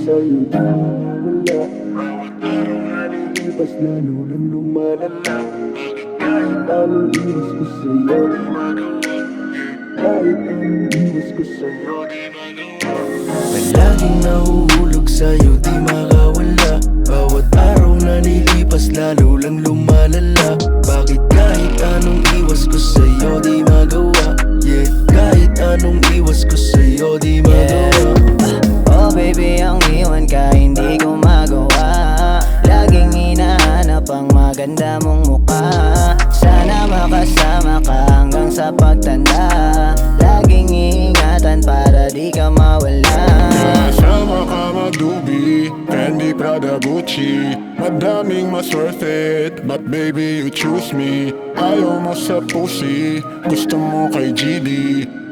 sa'yo di mawala. Bawat araw na lilipas lalo lang lumalala. Kahit anong iwas ko sa'yo di magawa. Kahit anong iwas ko sa'yo di magawa. Palaging nahuhulog sa'yo di makawala. Bawat araw na lilipas lalo lang lumalala. Bakit kahit anong iwas ko sa'yo di magawa? Yeah, kahit anong iwas ko sa'yo di magawa. Oh baby, ang iwan ka hindi ko magawa. Laging hinahanap ang maganda mong mukha. Sana makasama ka hanggang sa pagtanda. Laging iingatan para di ka mawala. Kasama ka magdubi, Fendi, Prada, Gucci. Madaming mas worth it, but baby you choose me. Ayaw mo sa pussy, gusto mo kay GD.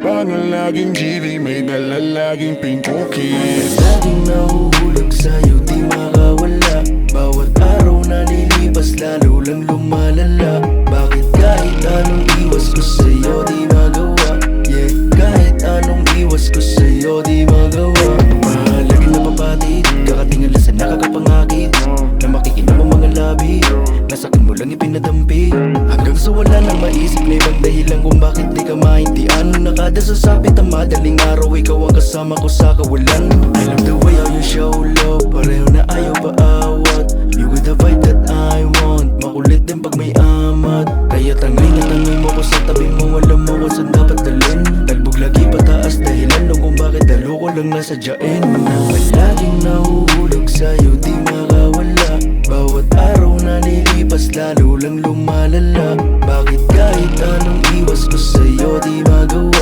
Paano laging GD, may dala laging pink cookies. Laging nahuhulog sa'yo di makawala. Bawat araw na lilipas lalo lang lumalala. Bakit kahit anong iwas ko sa'yo di magawa? Yeah, kahit anong iwas ko sa'yo di magawa. Mahalaga na papatid, kakatingala sa nakakapangakit. Na makikinom ang mga labi, nasakin mo lang ipinadampi. Hanggang sa wala nang maisip na ibang dahilan kung bakit di ka maintian. Nakada sa sapit ang madaling araw, ikaw ang kasama ko sa kawalan. I love the way how you show love, pareho na ayaw paawat. You with the vibe that I want, makulit din pag may amat. Kaya tangay na tangay mo ko sa tabi mo, alam mo kung saan dapat dalhin. Talbog lagi pataas dahilan lang kung bakit dalo ko lang nasadyain. Palaging nahuhulog sa'yo di makawala. Bawat araw na lilipas lalo lang lumalala. Bakit kahit anong iwas ko sa'yo di magawa?